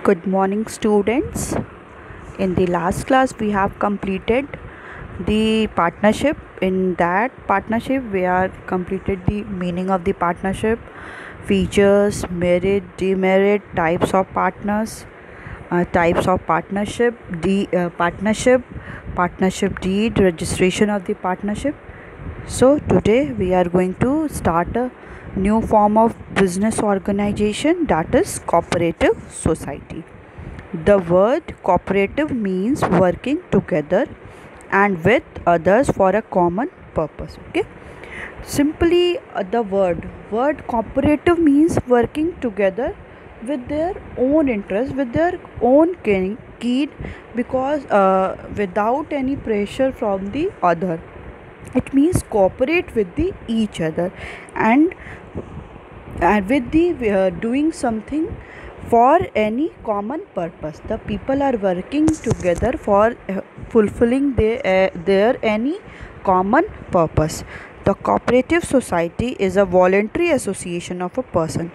Good morning, students. In the last class, we have completed the partnership. In that partnership, we are completed the meaning of the partnership, features, merit, demerit, types of partners, types of partnership, partnership deed, registration of the partnership. So today we are going to start a new form of business organization, that is cooperative society. The word cooperative means working together and with others for a common purpose. Okay. Simply the word cooperative means working together with their own interest, with their own keen, because without any pressure from the other. It means cooperate with the each other and with the doing something for any common purpose. The people are working together for fulfilling their any common purpose. The cooperative society is a voluntary association of a person.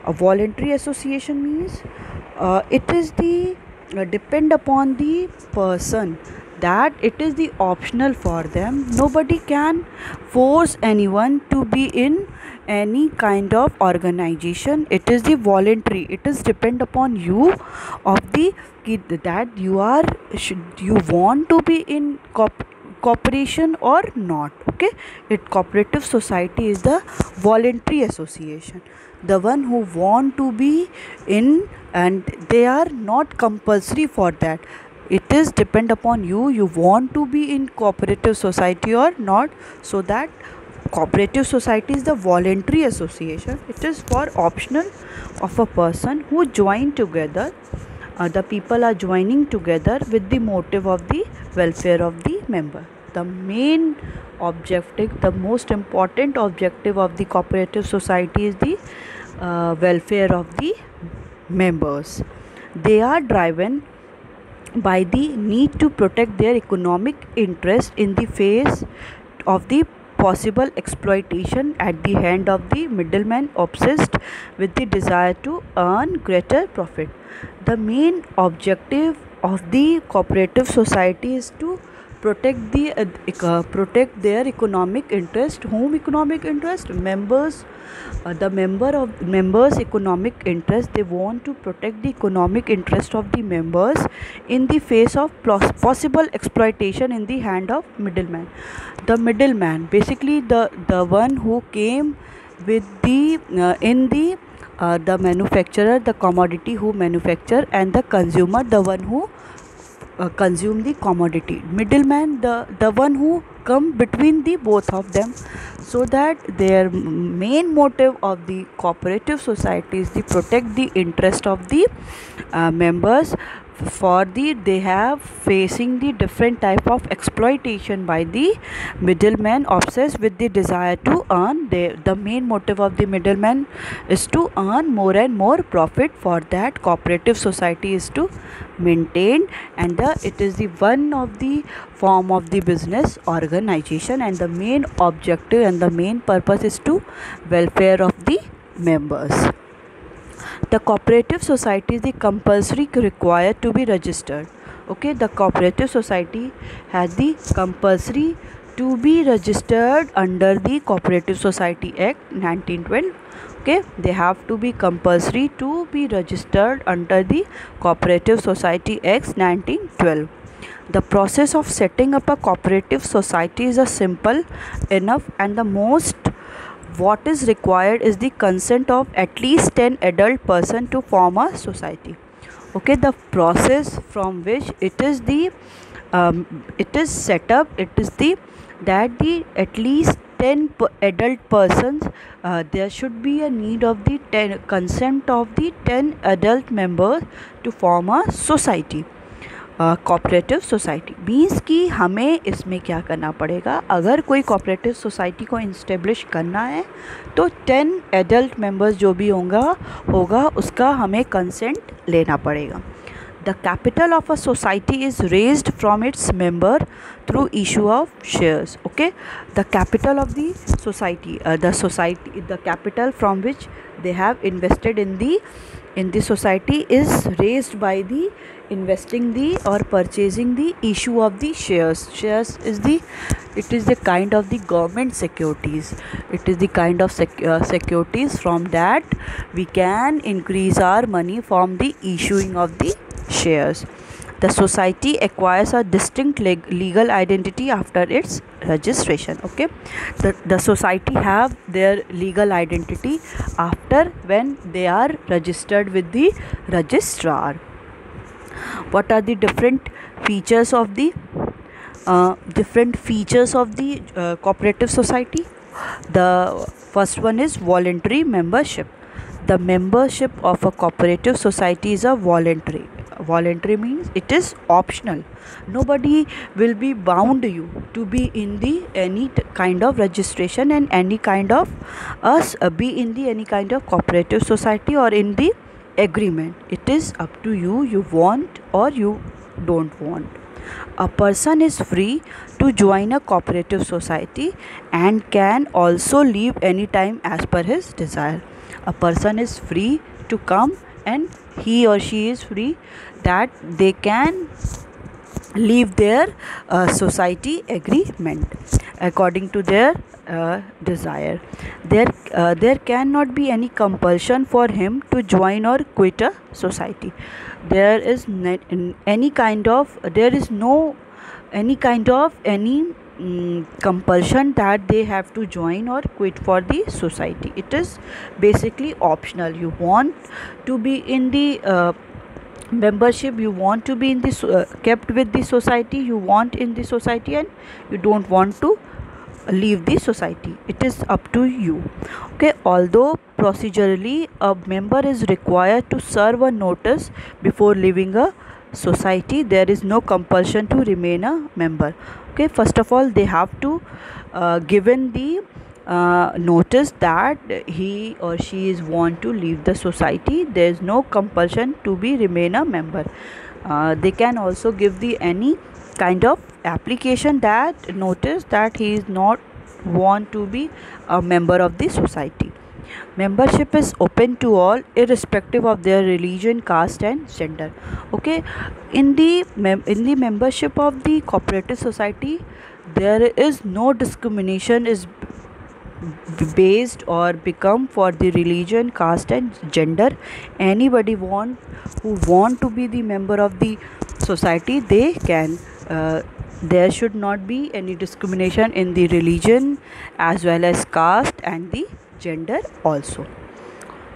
A voluntary association means it is the depend upon the person, that it is the optional for them. Nobody can force anyone to be in any kind of organization. It is the voluntary, it is depend upon you of the that you want to be in cooperation or not. Okay. Cooperative society is the voluntary association, the one who want to be in, and they are not compulsory for that. It is depend upon you want to be in cooperative society or not. So that cooperative society is the voluntary association. It is for optional of a person who join together. The people are joining together with the motive of the welfare of the member. The main objective, the most important objective of the cooperative society is the welfare of the members. They are driven by the need to protect their economic interest in the face of the possible exploitation at the hand of the middleman obsessed with the desire to earn greater profit. The main objective of the cooperative society is to protect their economic interest. Whom economic interest? Members. The members economic interest. They want to protect the economic interest of the members in the face of possible exploitation in the hand of middleman. The middleman, basically the one who came with the the manufacturer, the commodity who manufacture, and the consumer, the one who consume the commodity. Middleman, the one who come between the both of them. So that their main motive of the cooperative society is to protect the interest of the members, for they have facing the different type of exploitation by the middleman obsessed with the desire to earn. The main motive of the middleman is to earn more and more profit. For that, cooperative society is to maintain, and it is the one of the form of the business organization, and the main objective and the main purpose is to welfare of the members. The cooperative society is the compulsory required to be registered. Okay, the cooperative society has the compulsory to be registered under the Cooperative Society Act 1912. Okay, they have to be compulsory to be registered under the Cooperative Society Act 1912. The process of setting up a cooperative society is a simple enough, and the most what is required is the consent of at least 10 adult person to form a society. Okay, the process from which it is set up, it is that the at least 10 adult persons, there should be a need of the consent of the 10 adult members to form a society. Cooperative society means कि हमें इसमें क्या करना पड़ेगा, अगर कोई cooperative society को establish करना है तो 10 एडल्ट मेंबर्स जो भी होगा उसका हमें कंसेंट लेना पड़ेगा. The capital of a society is raised from its member through issue of shares. Okay, the capital of the society, the capital from which they have invested in the in the society is raised by the investing the or purchasing the issue of the shares is the, it is the kind of the government securities, it is the kind of securities from that we can increase our money from the issuing of the shares. The society acquires a distinct legal identity after its registration. Okay, the society have their legal identity after when they are registered with the registrar. What are the different features of the cooperative society? The first one is voluntary membership. The membership of a cooperative society is a voluntary means it is optional. Nobody will be bound you to be in the any kind of registration and any kind of be in the any kind of cooperative society or in the agreement. It is up to you, you want or you don't want. A person is free to join a cooperative society and can also leave anytime as per his desire. A person is free to come and he or she is free that they can leave their society agreement according to their desire. There cannot be any compulsion for him to join or quit a society. There is any kind of compulsion that they have to join or quit for the society. It is basically optional. You want to be in the membership, you want to be in this kept with the society, you want in the society, and you don't want to leave the society. It is up to you. Okay, although procedurally a member is required to serve a notice before leaving a society, there is no compulsion to remain a member. Okay, first of all they have to given the notice that he or she is want to leave the society. There is no compulsion to be remain a member. They can also give the any kind of application that notice that he is not want to be a member of the society. Membership is open to all irrespective of their religion, caste and gender. Okay, in the membership of the cooperative society, there is no discrimination is based or become for the religion, caste and gender. Anybody who want to be the member of the society, they can. There should not be any discrimination in the religion as well as caste and the gender also.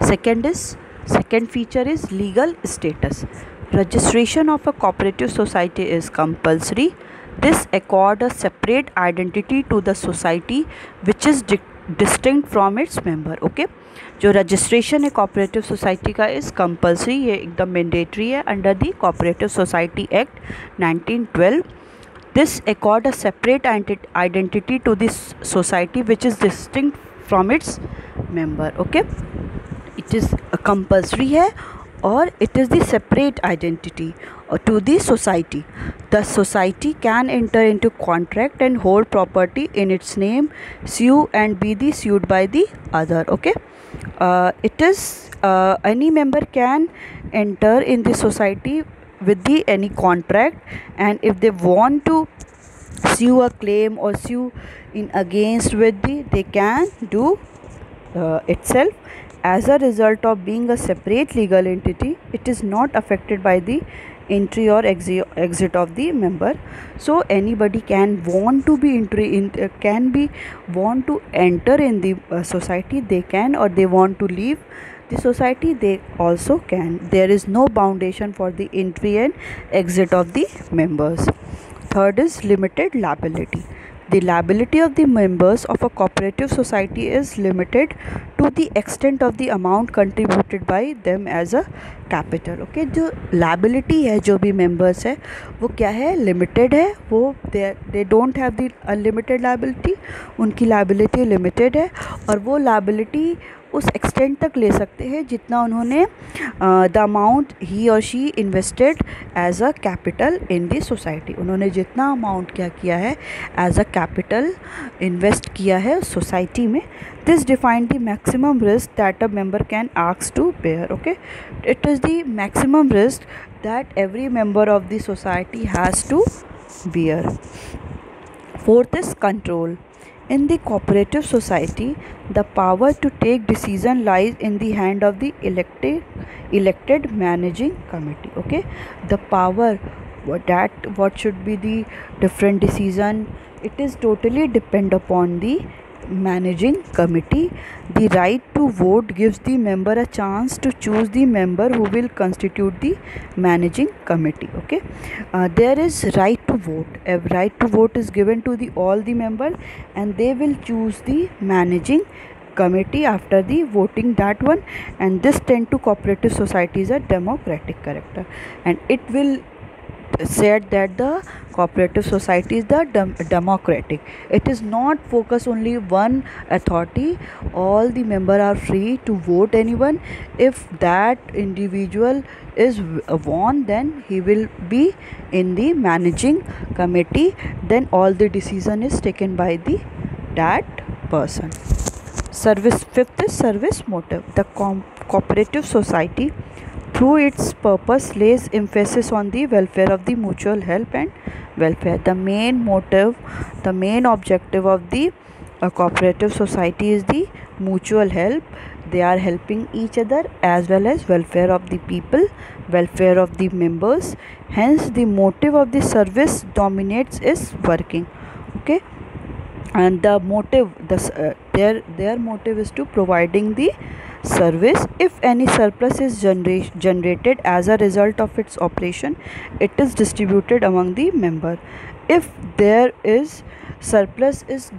Second feature is legal status. Registration of a cooperative society is compulsory. This accord a separate identity to the society which is distinct from its member. Okay, जो registration है cooperative society का is compulsory, ये एकदम mandatory है under the cooperative society act 1912. This accord a separate identity to this society which is distinct from its member. Okay, it is compulsory है or it is the separate identity to the society. The society can enter into contract and hold property in its name, sue and be the sued by the other. Okay, it is any member can enter in the society with the any contract, and if they want to sue a claim or sue in against with the, they can do itself. As a result of being a separate legal entity, it is not affected by the entry or exit of the member. So anybody can want to be want to enter in the society, they can, or they want to leave the society, they also can. There is no foundation for the entry and exit of the members. Third is limited liability. The liability of the members of a cooperative society is limited to the extent of the amount contributed by them as a capital. Okay, जो liability है जो भी members है वो क्या है, limited है. वो they don't have the unlimited liability, उनकी liability limited है और वो liability उस एक्सटेंट तक ले सकते हैं जितना उन्होंने द अमाउंट ही और she invested as a capital in the society, उन्होंने जितना अमाउंट क्या किया है एज अ कैपिटल इन्वेस्ट किया है सोसाइटी में. This define the maximum risk that a member can ask to bear. Okay, it is the maximum risk that every member of the society has to bear. Fourth is control. In the cooperative society, the power to take decision lies in the hand of the elected managing committee. Okay, the power what should be the different decision, it is totally depend upon the managing committee. The right to vote gives the member a chance to choose the member who will constitute the managing committee. Okay, there is right to vote. A right to vote is given to the all the member, and they will choose the managing committee after the voting that one. And this tend to cooperative society is a democratic character, and it will said that the cooperative society is the democratic. It is not focus only one authority. All the member are free to vote anyone. If that individual is won, then he will be in the managing committee. Then all the decision is taken by the that person. Service. Fifth is service motive. The cooperative society through its purpose lays emphasis on the welfare of the mutual help and welfare. The main motive, the main objective of the cooperative society is the mutual help. They are helping each other as well as welfare of the people, welfare of the members. Hence the motive of the service dominates is working. Okay, and the motive, their motive is to providing the service. If any surplus is generated as a result of its operation, it is distributed among the member. If there is surplus is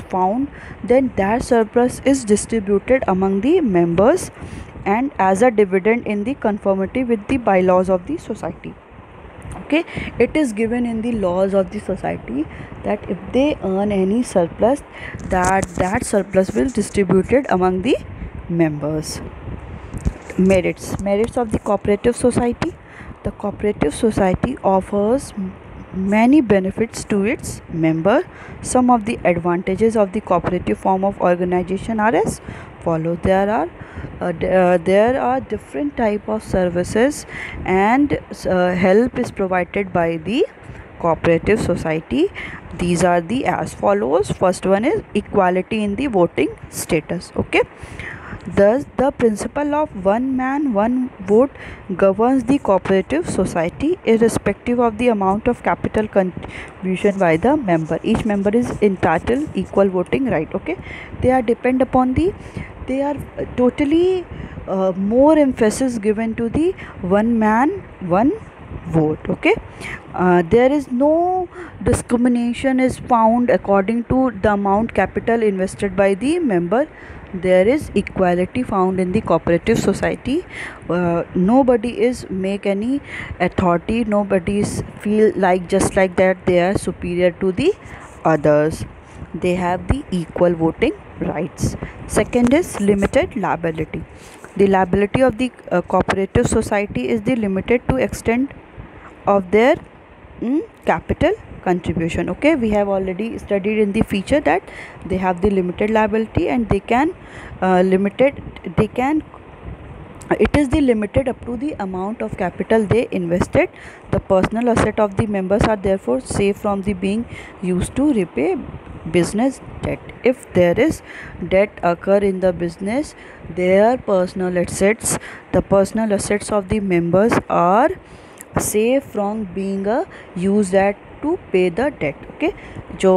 found, then that surplus is distributed among the members and as a dividend in the conformity with the bylaws of the society. Okay, it is given in the laws of the society that if they earn any surplus, that surplus will distributed among the members. Merits of the cooperative society. The cooperative society offers many benefits to its member. Some of the advantages of the cooperative form of organization are as follows. There are different type of services and help is provided by the cooperative society. These are the as follows. First one is equality in the voting status. Okay, thus the principle of one man one vote governs the cooperative society irrespective of the amount of capital contribution by the member. Each member is entitled equal voting right. Okay, they are depend upon the, they are totally more emphasis given to the one man one vote. Okay, there is no discrimination is found according to the amount capital invested by the member. There is equality found in the cooperative society. Nobody is make any authority, nobody is feel like just like that they are superior to the others. They have the equal voting rights. Second is limited liability. The liability of the cooperative society is the limited to extent of their capital contribution. Okay, we have already studied in the feature that they have the limited liability and they can it is the limited up to the amount of capital they invested. The personal asset of the members are therefore safe from the being used to repay business debt. If there is debt occur in the business, their personal assets, the personal assets of the members are safe from being used at to pay the debt. Okay, जो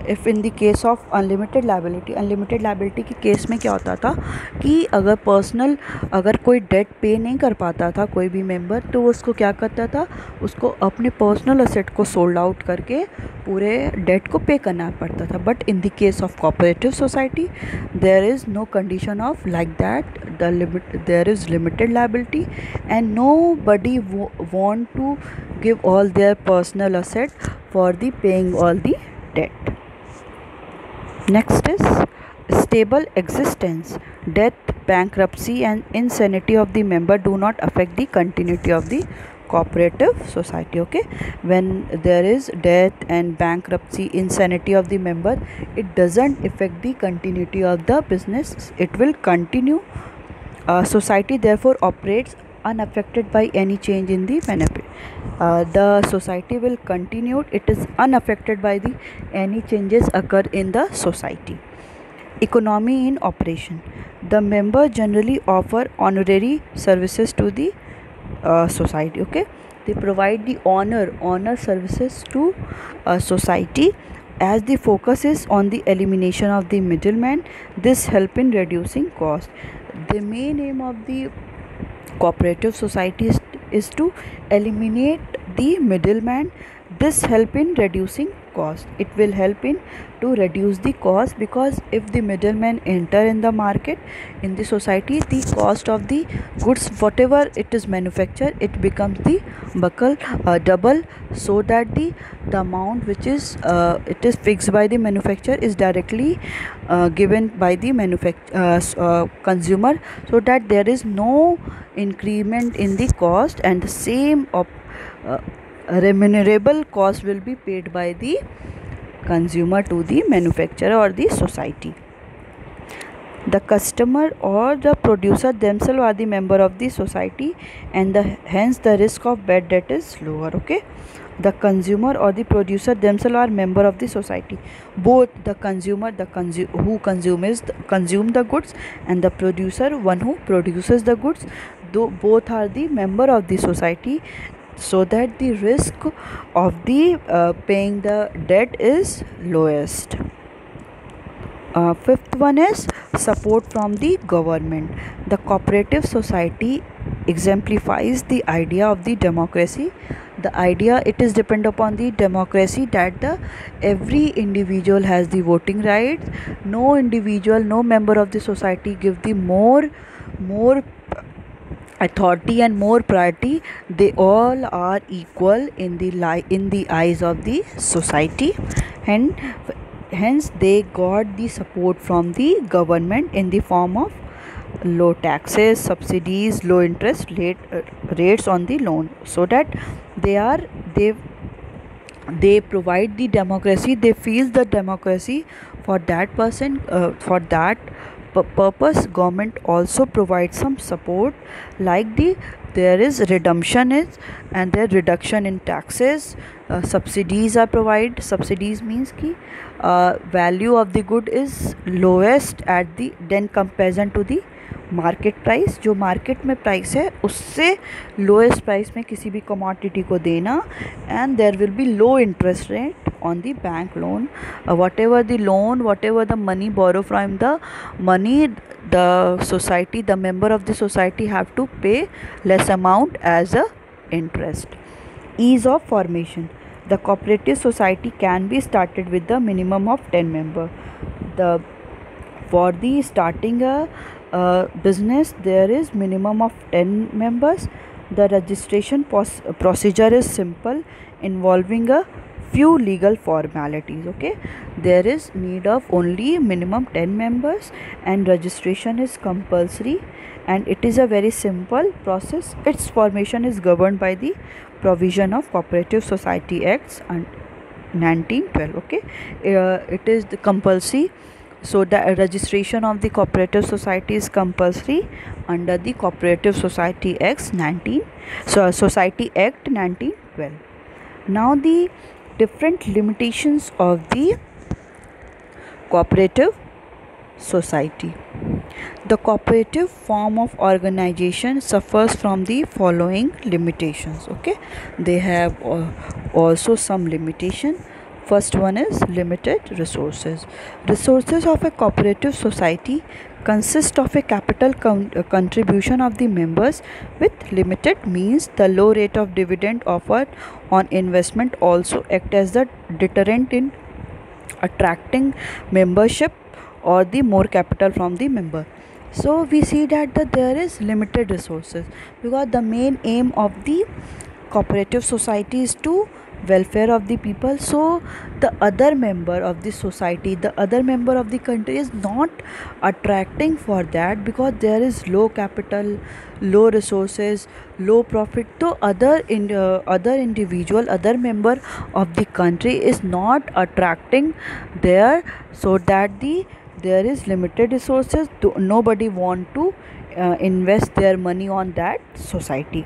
if in the case of unlimited liability के case में क्या होता था कि अगर कोई date पे नहीं कर पाता था कोई भी मेंबर, तो उसको क्या करता था, उसको अपने पर्सनल असेट को सोल्ड आउट करके पूरे डेट को पे करना पड़ता था. But in the case of cooperative society there is no condition of like that. There is limited liability and nobody want to give all their personal asset for the paying all the debt. Next is stable existence. Death, bankruptcy, and insanity of the member do not affect the continuity of the cooperative society. Okay, when there is death and bankruptcy, insanity of the member, it doesn't affect the continuity of the business. It will continue. Society therefore operates unaffected by any change in the benefit. The society will continue. It is unaffected by the any changes occur in the society. Economy in operation. The member generally offer honorary services to the society. Okay, they provide the honor services to society, as the focus is on the elimination of the middleman. This help in reducing cost. The main aim of the cooperative society is to eliminate the middleman. This help in reducing cost. It will help in to reduce the cost, because if the middleman enter in the market, in the society, the cost of the goods whatever it is manufactured, it becomes the double, so that the amount which is it is fixed by the manufacturer is directly given by the consumer, so that there is no increment in the cost, and the same remunerable cost will be paid by the consumer to the manufacturer or the society. The customer or the producer themselves are the member of the society, and hence the risk of bad debt is lower. Okay, the consumer or the producer themselves are member of the society. Both the consumer, who consume the goods, and the producer, one who produces the goods, though both are the member of the society, so that the risk of the paying the debt is lowest. Fifth one is support from the government. The cooperative society exemplifies the idea of the democracy. The idea, it is depend upon the democracy, that the every individual has the voting rights. No individual, no member of the society give the more authority and more priority. They all are equal in the eyes of the society, and hence they got the support from the government in the form of low taxes, subsidies, low interest rates on the loan, so that they provide the democracy. They feel the democracy for that person. For that purpose, government also provides some support, like there is redemption is, and there reduction in taxes. Subsidies are provided. Subsidies means ki value of the good is lowest at the then comparison to the market price. जो market में price है उससे lowest price में किसी भी commodity को देना, and there will be low interest rate on the bank loan. Whatever the loan, whatever the money borrow from the money, the society, the member of the society have to pay less amount as a interest. Ease of formation. The cooperative society can be started with the minimum of 10 member. For the starting a business, there is minimum of 10 members. The registration procedure is simple, involving a few legal formalities. Okay, there is need of only minimum 10 members, and registration is compulsory, and it is a very simple process. Its formation is governed by the provision of Cooperative Society Acts and 1912. Okay, it is the compulsory. So the registration of the cooperative society is compulsory under the Cooperative Society Acts Society Act 1912. Now the different limitations of the cooperative society. The cooperative form of organization suffers from the following limitations. Okay, they have also some limitation. First one is limited resources. Resources of a cooperative society consist of a capital contribution of the members with limited means. The low rate of dividend offered on investment also act as the deterrent in attracting membership or the more capital from the member. So we see that there is limited resources, because the main aim of the cooperative society is to welfare of the people, so the other member of the society, the other member of the country is not attracting for that, because there is low capital, low resources, low profit. So other individual, other member of the country is not attracting there, so that there is limited resources to, nobody want to invest their money on that society.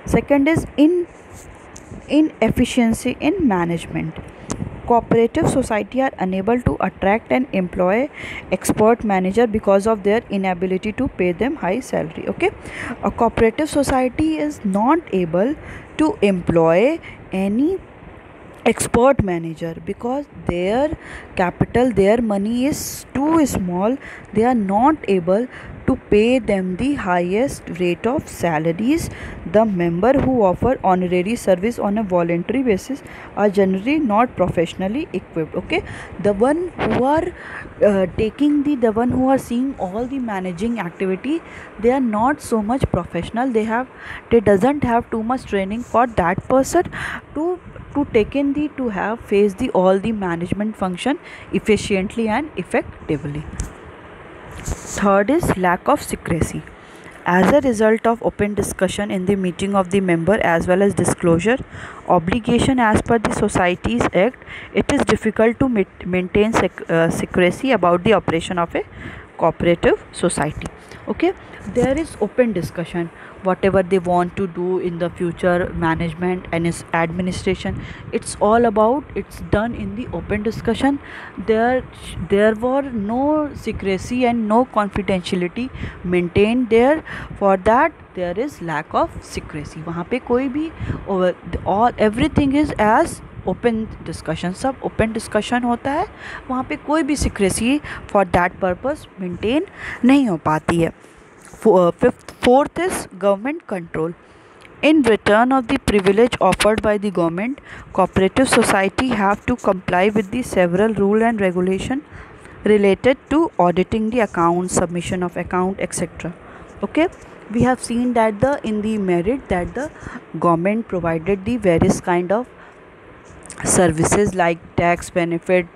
Second is inefficiency in management. Cooperative society are unable to attract and employ expert manager because of their inability to pay them high salary. Okay, a cooperative society is not able to employ any expert manager because their capital, their money is too small. They are not able to pay them the highest rate of salaries. The member who offer honorary service on a voluntary basis are generally not professionally equipped. Okay, the one who are the one who are seeing all the managing activity, they are not so much professional. They doesn't have too much training for that person to take in the to have face the all the management function efficiently and effectively. Third is lack of secrecy. As a result of open discussion in the meeting of the member as well as disclosure obligation as per the Societies Act, it is difficult to maintain secrecy about the operation of a cooperative society. Okay, there is open discussion, whatever they want to do in the future, management and its administration, it's all about, it's done in the open discussion. There were no secrecy and no confidentiality maintained there. For that there is lack of secrecy. वहाँ पे कोई भी all everything is as open discussion, सब open discussion होता है, वहाँ पे कोई भी secrecy for that purpose maintain नहीं हो पाती है. Fourth is government control. In return of the privilege offered by the government, cooperative society have to comply with the several rule and regulation related to auditing the account, submission of account, etc. Okay, we have seen that in the merit that the government provided the various kind of services like tax benefit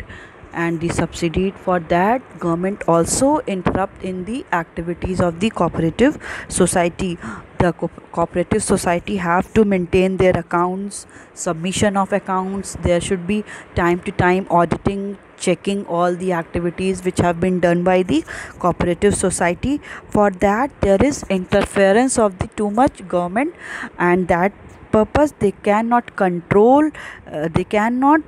and the subsidy. For that government also interrupt in the activities of the cooperative society. The cooperative society have to maintain their accounts, submission of accounts, there should be time to time auditing, checking all the activities which have been done by the cooperative society. For that there is interference of the too much government, and that purpose they cannot control, they cannot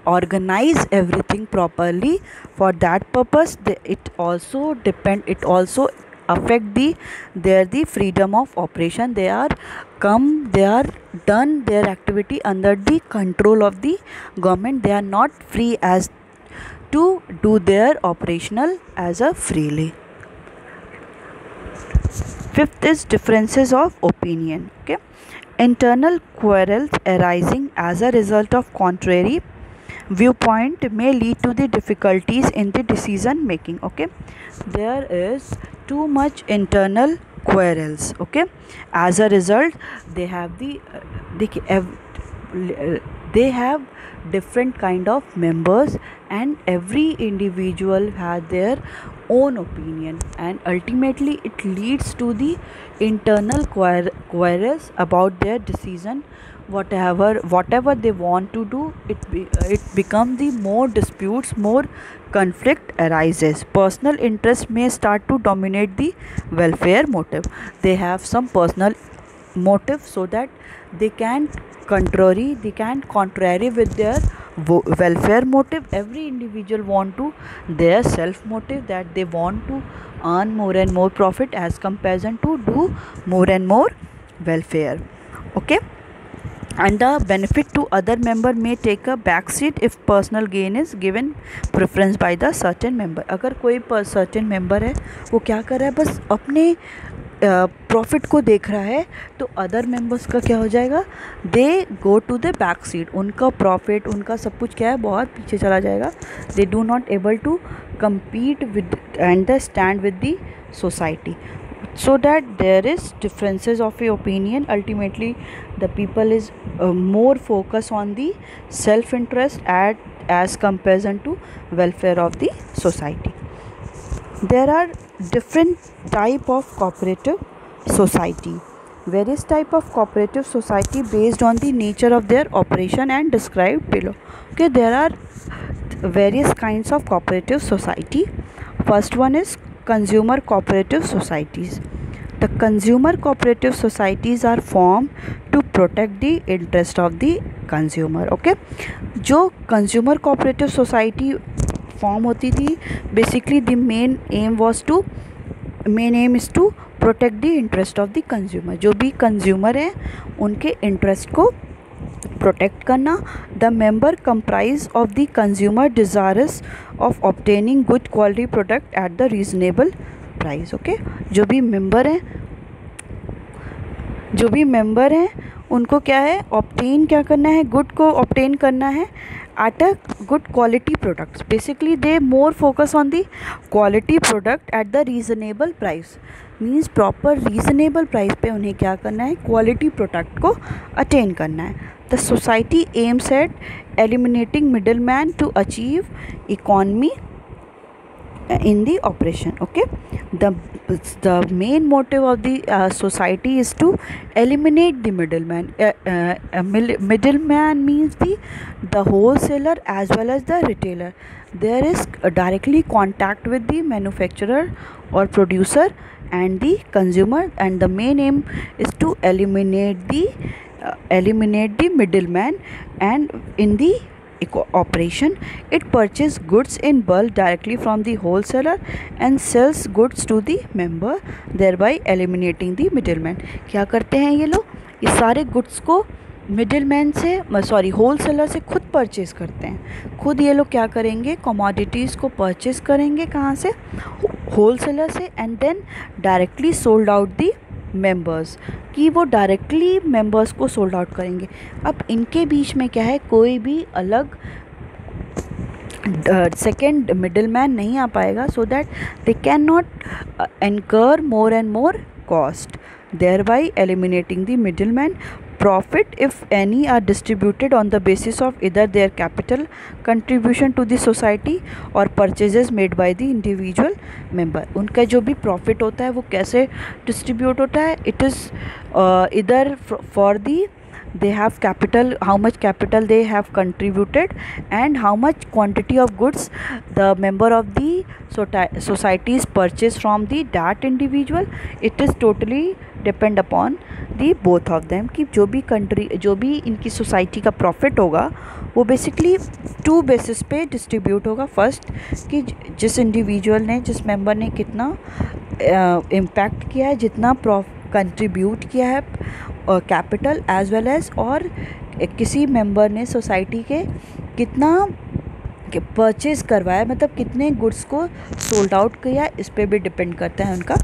organize everything properly. For that purpose it also affect the freedom of operation. They are done their activity under the control of the government. They are not free as to do their operational as a freely. Fifth is differences of opinion. Okay, internal quarrels arising as a result of contrary viewpoint may lead to the difficulties in the decision making. Okay, there is too much internal quarrels. Okay, as a result they have they have different kind of members, and every individual has their own opinion, and ultimately it leads to the internal quarrels about their decision. Whatever they want to do, it becomes the more disputes, more conflict arises. Personal interest may start to dominate the welfare motive. They have some personal motive, so that they can contrary with their welfare motive. Every individual want to their self motive, that they want to earn more and more profit as comparison to do more and more welfare. Okay, and the benefit to other member may take a back seat if personal gain is given preference by the certain member. अगर कोई certain member है, वो क्या कर रहा है, बस अपने प्रॉफिट को देख रहा है, तो अदर मेंबर्स का क्या हो जाएगा, they go to the back seat. उनका प्रॉफिट, उनका सब कुछ क्या है, बहुत पीछे चला जाएगा. They do not able to compete with and the stand with the society. so that there is differences of opinion. Ultimately the people is more focused on the self interest as comparison to welfare of the society. There are different type of cooperative society, various type of cooperative society based on the nature of their operation and described below. Okay, there are various kinds of cooperative society. First one is consumer cooperative societies. The consumer cooperative societies are formed to protect the interest of the consumer. Okay, जो consumer cooperative society form होती थी, basically the main aim is to protect the interest of the consumer. जो भी consumer हैं उनके interest को protect करना. The member comprise of the consumer desires of obtaining good quality product at the reasonable price. Okay, जो भी member हैं उनको क्या है, ऑब्टेन क्या करना है, गुड को ऑब्टेन करना है at a good quality products. Basically they more focus on the quality product at the reasonable price. Means proper reasonable price पे उन्हें क्या करना है, quality product को attain करना है. The society aims at eliminating middleman to achieve economy in the operation. Okay, the main motive of the society is to eliminate the middleman. Middleman means the wholesaler as well as the retailer. There is directly contact with the manufacturer or producer and the consumer, and the main aim is to eliminate the middleman. And in the operation, it purchases goods in bulk directly from the wholesaler and sells goods to the member, thereby eliminating the middleman. क्या करते हैं ये लोग, ये सारे goods को middleman से wholesaler से खुद परचेज़ करते हैं. खुद ये लोग क्या करेंगे, कमोडिटीज़ को परचेज़ करेंगे कहाँ से, होलसेलर से, and then directly sold out the members, कि वो डायरेक्टली मेंबर्स को सोल्ड आउट करेंगे. अब इनके बीच में क्या है, कोई भी अलग सेकेंड मिडिलमैन नहीं आ पाएगा, so that they can not incur more and more cost, thereby eliminating the middleman. Profit, if any, are distributed on the basis of either their capital contribution to the society or purchases made by the individual member. उनका जो भी profit होता है वो कैसे distribute होता है, it is इधर for the they have capital, how much capital they have contributed, and how much quantity of goods the member of the societies purchase from the that individual. It is totally depend upon the both of them कि जो भी इनकी society का profit होगा वो basically to basis पे distribute होगा. First कि जिस इंडिविजुअल ने, जिस मेंबर ने कितना इम्पैक्ट किया है, जितना कंट्रीब्यूट किया है कैपिटल एज वेल एज, और किसी मेंबर ने सोसाइटी के कितना परचेज़ करवाया, मतलब कितने गुड्स को सोल्ड आउट किया, इस पे भी डिपेंड करता है उनका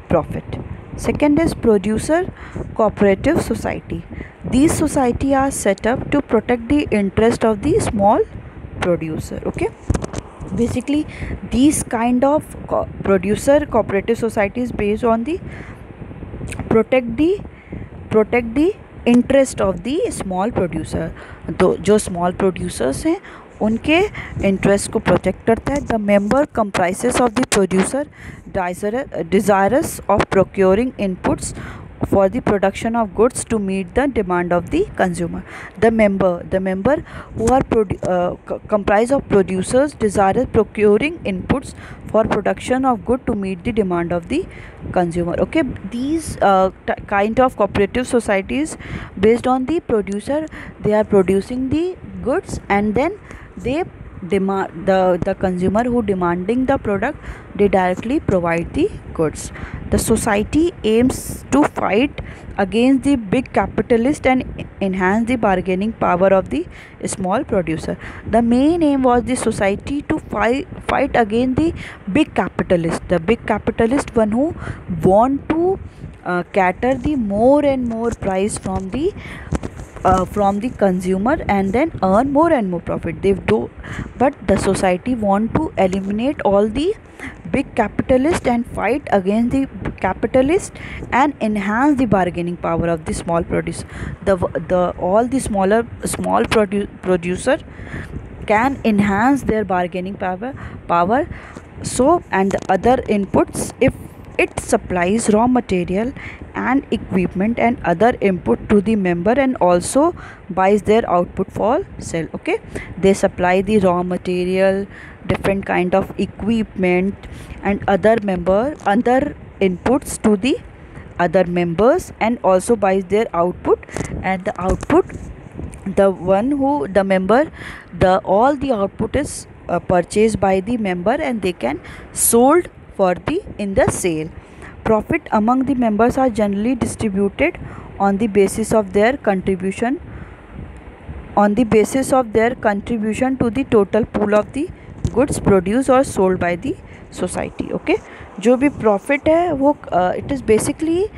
profit. Second is producer cooperative society. These society are set up to protect the interest of the small producer. Okay, basically these kind of producer cooperative societies based on the protect the interest of the small producer. तो जो small producers हैं उनके interest को protect करता है. The member comprises of the producer desirous of procuring inputs for the production of goods to meet the demand of the consumer. The member who are comprised of producers desirous procuring inputs for production of good to meet the demand of the consumer. Okay, these kind of cooperative societies based on the producer, they are producing the goods and then they demand the consumer who demanding the product, they directly provide the goods. The society aims to fight against the big capitalist and enhance the bargaining power of the small producer. The main aim was the society to fight against the big capitalist, the big capitalist one who want to cater the more and more price from the from the consumer and then earn more and more profit. They do, but the society want to eliminate all the big capitalist and fight against the capitalist and enhance the bargaining power of the small producer. The all the small producer can enhance their bargaining power. So, and the other inputs, if it supplies raw material and equipment and other input to the member and also buys their output for sale. Okay, they supply the raw material, different kind of equipment and other inputs to the other members and also buys their output, and the output, the one who the member, the all the output is purchased by the member and they can sold for the in the sale. Profit among the members are generally distributed on the basis of their contribution to the total pool of the goods produced or sold by the society. Okay, जो भी profit है वो it is basically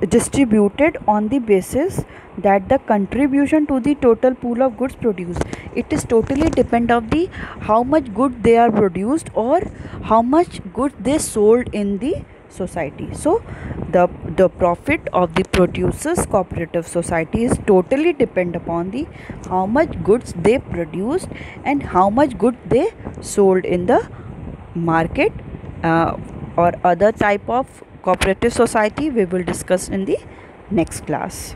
distributed on the basis that the contribution to the total pool of goods produced, it is totally depend of the how much good they are produced or how much good they sold in the society. So the profit of the producers cooperative society is totally depend upon the how much goods they produced and how much good they sold in the market. Or other type of cooperative society we will discuss in the next class.